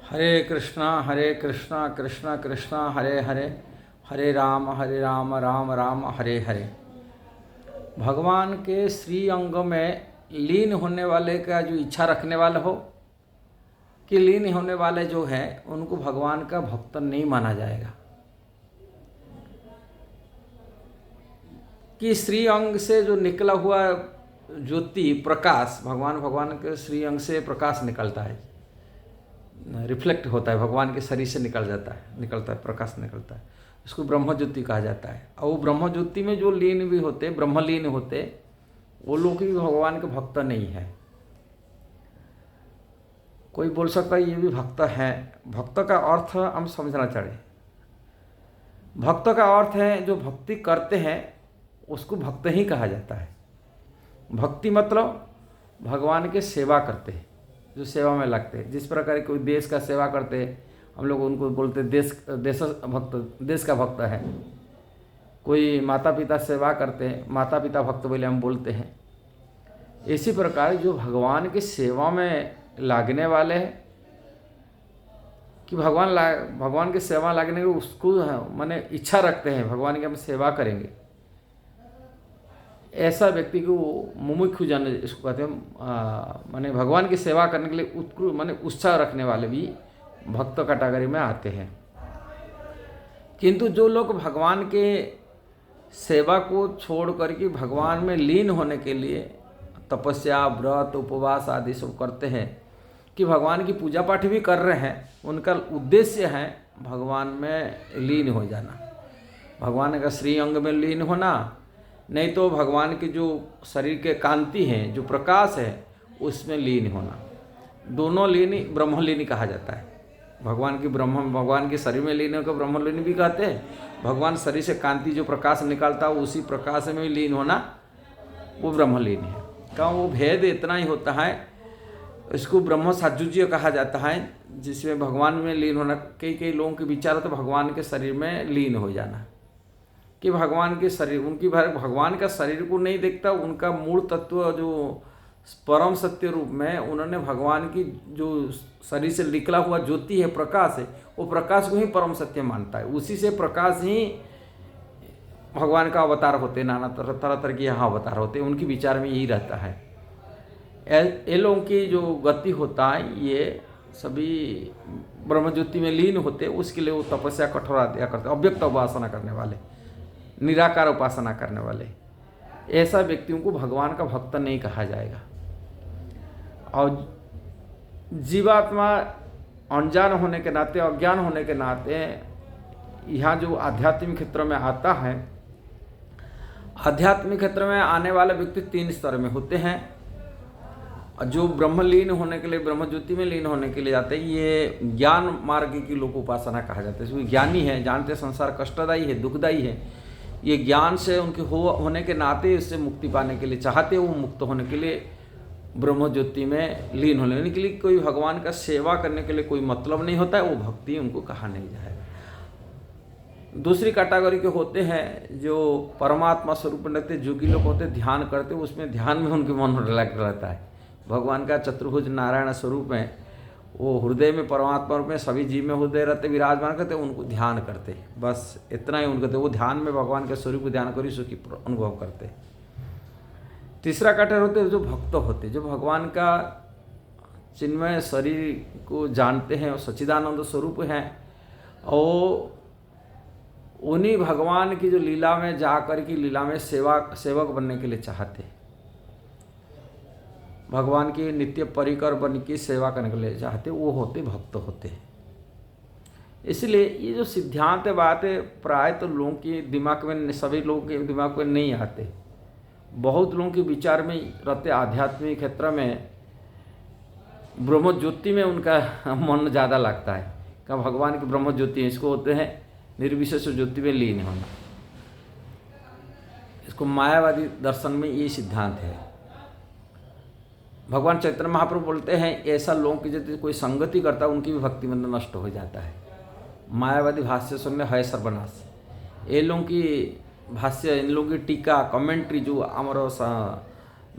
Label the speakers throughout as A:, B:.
A: हरे कृष्णा कृष्णा कृष्णा हरे हरे, हरे राम राम राम हरे हरे। भगवान के श्री अंग में लीन होने वाले का जो इच्छा रखने वाला हो कि लीन होने वाले जो है उनको भगवान का भक्त नहीं माना जाएगा। कि श्री अंग से जो निकला हुआ ज्योति प्रकाश भगवान के श्री अंग से प्रकाश निकलता है, रिफ्लेक्ट होता है, भगवान के शरीर से निकलता है, प्रकाश निकलता है, उसको ब्रह्म ज्योति कहा जाता है। और वो ब्रह्म ज्योति में जो लीन भी होते, ब्रह्मलीन होते, वो लोग भी भगवान के भक्त नहीं है। कोई बोल सकता है ये भी भक्त है। भक्त का अर्थ हम समझना चाहिए। भक्त का अर्थ है जो भक्ति करते हैं उसको भक्त ही कहा जाता है। भक्ति मतलब भगवान के सेवा करते हैं, जो सेवा में लगते हैं। जिस प्रकार कोई देश का सेवा करते हैं, हम लोग उनको बोलते हैं देश का भक्त है। कोई माता पिता सेवा करते हैं, माता पिता भक्त बोले हम बोलते हैं। इसी प्रकार जो भगवान की सेवा में लागने वाले हैं कि भगवान की सेवा लागने के उसको माने इच्छा रखते हैं भगवान की हम सेवा करेंगे, ऐसा व्यक्ति को मुमुक्षु जन इसको कहते हैं। माने भगवान की सेवा करने के लिए उत्कृष्ट माने उत्साह रखने वाले भी भक्त कैटेगरी में आते हैं। किंतु जो लोग भगवान के सेवा को छोड़ करके भगवान में लीन होने के लिए तपस्या, व्रत, उपवास आदि सब करते हैं कि भगवान की पूजा पाठ भी कर रहे हैं, उनका उद्देश्य है भगवान में लीन हो जाना, भगवान का श्री अंग में लीन होना, नहीं तो भगवान की जो शरीर के कांति हैं, जो प्रकाश है, उसमें लीन होना। दोनों लीन ब्रह्मलीन कहा जाता है। भगवान के शरीर में लीन होकर ब्रह्मलीन भी कहते हैं। भगवान शरीर से कांति जो प्रकाश निकलता है उसी प्रकाश में लीन होना वो ब्रह्मलीन है। का वो भेद इतना ही होता है, इसको ब्रह्म साजुज्य कहा जाता है, जिसमें भगवान में लीन होना। कई लोगों के विचार तो भगवान के शरीर में लीन हो जाना कि भगवान के शरीर उनकी भगवान का शरीर को नहीं देखता, उनका मूल तत्व जो परम सत्य रूप में उन्होंने भगवान की जो शरीर से निकला हुआ ज्योति है, प्रकाश है, वो प्रकाश को ही परम सत्य मानता है। उसी से प्रकाश ही भगवान का अवतार होते, नाना तरह के यहाँ अवतार होते, उनके विचार में यही रहता है। ये लोगों की जो गति होता है ये सभी ब्रह्म ज्योति में लीन होते, उसके लिए वो तपस्या कठोर आदि करते, अव्यक्त उपासना करने वाले, निराकार उपासना करने वाले, ऐसा व्यक्तियों को भगवान का भक्त नहीं कहा जाएगा। और जीवात्मा अनजान होने के नाते, अज्ञान होने के नाते यहाँ जो आध्यात्मिक क्षेत्र में आता है, आध्यात्मिक क्षेत्र में आने वाले व्यक्ति 3 स्तर में होते हैं। जो ब्रह्मलीन होने के लिए, ब्रह्म ज्योति में लीन होने के लिए जाते हैं, ये ज्ञान मार्ग की लोक उपासना कहा जाता है। इसमें ज्ञानी है, जानते संसार कष्टदायी है, दुखदायी है, ये ज्ञान से उनके होने के नाते इससे मुक्ति पाने के लिए चाहते, वो मुक्त होने के लिए ब्रह्म ज्योति में लीन होने के लिए कोई भगवान का सेवा करने के लिए कोई मतलब नहीं होता है, वो भक्ति उनको कहा नहीं जाएगा। दूसरी कैटेगरी के होते हैं जो परमात्मा स्वरूप रहते, जोगी लोग होते, ध्यान करते, उसमें ध्यान में उनके मन रिलैक्ट रहता है। भगवान का चतुर्भुज नारायण स्वरूप में वो हृदय में परमात्मा रूप में सभी जीव में हृदय रहते, विराजमान करते, उनको ध्यान करते, बस इतना ही उनको, वो ध्यान में भगवान के स्वरूप को ध्यान करी सुखी अनुभव करते। तीसरा कैटेगरी होते जो भक्त होते, जो भगवान का चिन्मय शरीर को जानते हैं और सच्चिदानंद स्वरूप हैं, और उन्हीं भगवान की जो लीला में जाकर की लीला में सेवक बनने के लिए चाहते हैं, भगवान की नित्य परिकर बन की सेवा करने के लिए चाहते, वो होते भक्त होते हैं। इसलिए ये जो सिद्धांत बात है प्राय तो लोगों के दिमाग में, सभी लोगों के दिमाग में नहीं आते। बहुत लोगों के विचार में रहते, आध्यात्मिक क्षेत्र में ब्रह्म ज्योति में उनका मन ज़्यादा लगता है कि भगवान की ब्रह्म ज्योति है, इसको होते हैं निर्विशेष ज्योति में लीन होना। इसको मायावादी दर्शन में ये सिद्धांत है। भगवान चैतन्य महाप्रभु बोलते हैं ऐसा लोगों की यदि कोई संगति करता है उनकी भी भक्ति बंधन नष्ट हो जाता है। मायावादी भाष्य सुनने है सर्वनाश। ये लोगों की भाष्य, इन लोगों की टीका, कमेंट्री जो हमारा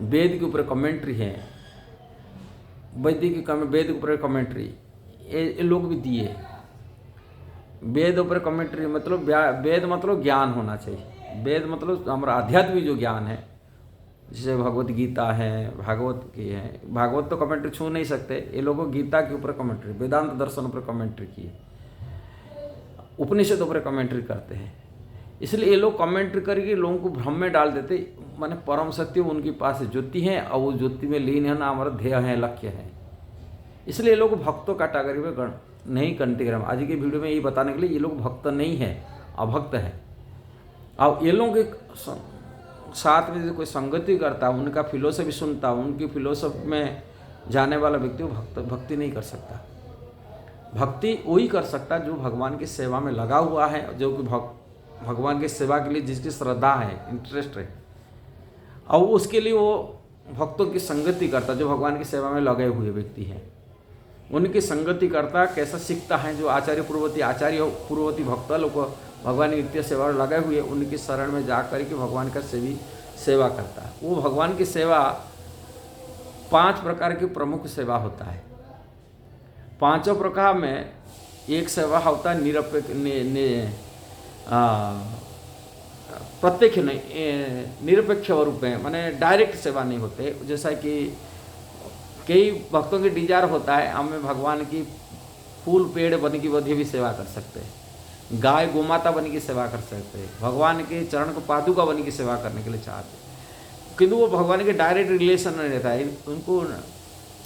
A: वेद के ऊपर कमेंट्री है, वेद के ऊपर कमेंट्री, ये लोग भी दिए। वेद ऊपर कमेंट्री मतलब वेद मतलब ज्ञान होना चाहिए। वेद मतलब हमारा आध्यात्मिक जो ज्ञान है, जैसे भगवत गीता है, भागवत की है। भागवत तो कमेंट्री छू नहीं सकते, ये लोगों गीता के ऊपर कमेंट्री, वेदांत दर्शन पर कमेंट्री की है, उपनिषद ऊपर कमेंट्री करते हैं। इसलिए ये लोग कमेंट्री करके लोगों को भ्रम में डाल देते, माने परम सत्य उनके पास ज्योति है और वो ज्योति में लीन है ना, हमारा ध्येय है, लक्ष्य है। इसलिए ये लोग भक्तों कैटेगरी में नहीं कंटिग्राम। आज के वीडियो में ये बताने के लिए ये लोग भक्त नहीं है, अभक्त है। और ये लोग के साथ में कोई संगति करता, उनका फिलोसफी सुनता, उनकी फिलोसफी में जाने वाला व्यक्ति भक्ति नहीं कर सकता। भक्ति वही कर सकता जो भगवान की सेवा में लगा हुआ है, जो कि भगवान की सेवा के लिए जिसकी श्रद्धा है, इंटरेस्ट है, और उसके लिए वो भक्तों की संगति करता, जो भगवान की सेवा में लगे हुए व्यक्ति हैं उनकी संगति करता। कैसा सीखता है, जो आचार्य पूर्ववर्ती भक्त लोग भगवान की नित्य सेवा में लगे हुए, उनकी शरण में जा कर के भगवान का सेवा करता है। वो भगवान की सेवा 5 प्रकार की प्रमुख सेवा होता है। 5 प्रकार में एक सेवा होता है प्रत्यक्ष नहीं, निरपेक्ष रूप में, माने डायरेक्ट सेवा नहीं होते। जैसा कि कई भक्तों की डिजायर होता है, हमें भगवान की फूल पेड़ बन की बधी भी सेवा कर सकते हैं, गाय गोमाता बन की सेवा कर सकते हैं, भगवान के चरण को पादुका बन की सेवा करने के लिए चाहते हैं, किंतु वो भगवान के डायरेक्ट रिलेशन नहीं रहता है, उनको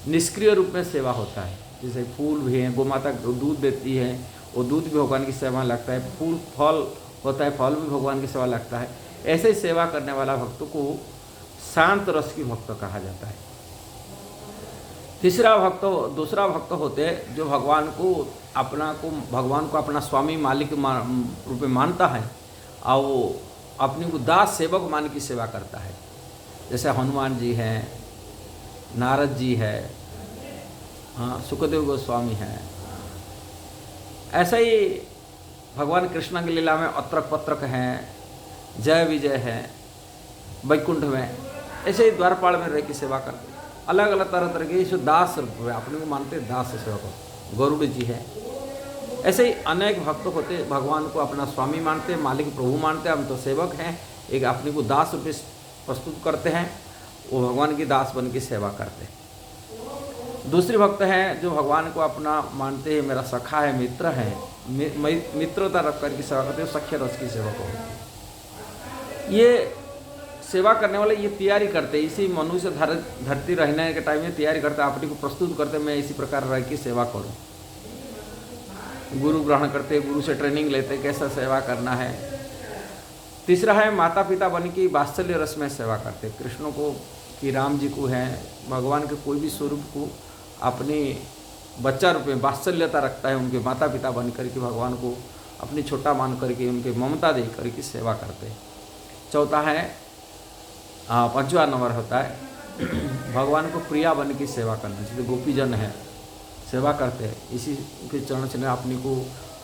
A: निष्क्रिय रूप में सेवा होता है। जैसे फूल भी हैं, गोमाता दूध देती है, वो दूध भी भगवान की सेवा लगता है, फूल फल होता है, फल भी भगवान की सेवा लगता है। ऐसे ही सेवा करने वाला भक्त को शांत रस की भक्त कहा जाता है। दूसरा भक्त होते हैं जो भगवान को अपना स्वामी मालिक रूप में मानता है और वो अपने को दास सेवक मान की सेवा करता है। जैसे हनुमान जी हैं, नारद जी है, हाँ, सुखदेव गोस्वामी हैं। ऐसा ही भगवान कृष्ण की लीला में अत्रक पत्रक हैं, जय विजय हैं, वैकुंठ में, ऐसे ही द्वारपाल में रह की सेवा करते। अलग अलग तरह के जो दास रूप में अपने को मानते दास सेवक, गरुड़ जी है। ऐसे ही अनेक भक्त होते, भगवान को अपना स्वामी मानते, मालिक प्रभु मानते, हम तो सेवक हैं, एक अपने को दास रूप प्रस्तुत करते हैं, वो भगवान की दास बन की सेवा करते हैं। दूसरे भक्त हैं जो भगवान को अपना मानते हैं, मेरा सखा है, मित्र है, मित्रता रख कर की सेवा करते हैं, सख्य रस की सेवा को। ये सेवा करने वाले ये तैयारी करते, इसी मनुष्य धरती रहने के टाइम में तैयारी करते, अपने को प्रस्तुत करते, मैं इसी प्रकार रह की सेवा करूं। गुरु ग्रहण करते, गुरु से ट्रेनिंग लेते कैसा सेवा करना है। तीसरा है माता पिता बन की वात्सल्य रस में सेवा करते, कृष्ण को कि राम जी को है, भगवान के कोई भी स्वरूप को अपनी बच्चा रूप में वात्सल्यता रखता है, उनके माता पिता बन करके भगवान को अपनी छोटा मान करके उनके ममता दे करके सेवा करते हैं। चौथा है 5वां नंबर होता है भगवान को प्रिया बन की सेवा करना। जैसे गोपीजन है, सेवा करते हैं, इसी के चरण से अपने को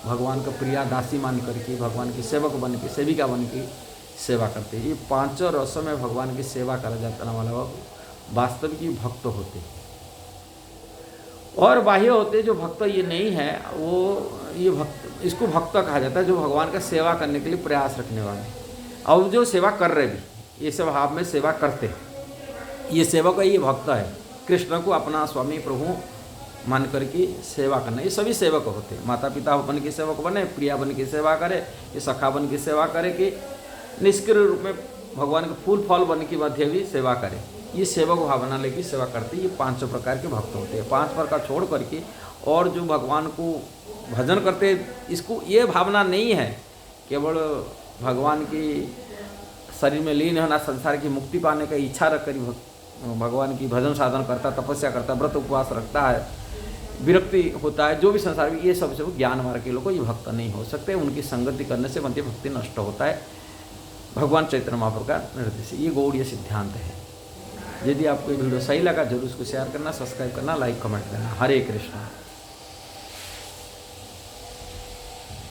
A: भगवान का प्रिया दासी मान करके भगवान की सेवक बन के, सेविका बन के सेवा करते हैं। ये 5 रसों में भगवान की सेवा करा जाता वाला वास्तविक भक्त होते। और बाह्य होते जो भक्त ये नहीं है, वो ये भक्त, इसको भक्त कहा जाता है जो भगवान का सेवा करने के लिए प्रयास रखने वाले, और जो सेवा कर रहे भी, ये सब भाव में सेवा करते हैं, ये सेवक है, ये भक्त है। कृष्ण को अपना स्वामी प्रभु मान करके सेवा करना, ये सभी सेवक होते हैं। माता पिता बन के सेवक बने, प्रिया बन के सेवा करे, ये सखा बन के सेवा करे, कि निष्क्रिय रूप में भगवान के फूल फल बन के मध्य भी सेवा करे, ये सेवक भावना लेके सेवा करते। ये 5 प्रकार के भक्त होते हैं। 5 प्रकार छोड़ करके और जो भगवान को भजन करते, इसको ये भावना नहीं है केवल भगवान की शरीर में लीन होना, संसार की मुक्ति पाने का इच्छा रख कर भगवान की भजन साधन करता, तपस्या करता, व्रत उपवास रखता है, विरक्ति होता है, जो भी संसार में, ये सबसे ज्ञान मार्ग के लोग को ये भक्त नहीं हो सकते। उनकी संगति करने से बनती भक्ति नष्ट होता है, भगवान चैतन्य महाप्रभु का निर्देश। ये गौड़ीय सिद्धांत है। यदि आपको ये वीडियो सही लगा जरूर उसको शेयर करना, सब्सक्राइब करना, लाइक कमेंट करना। हरे कृष्णा।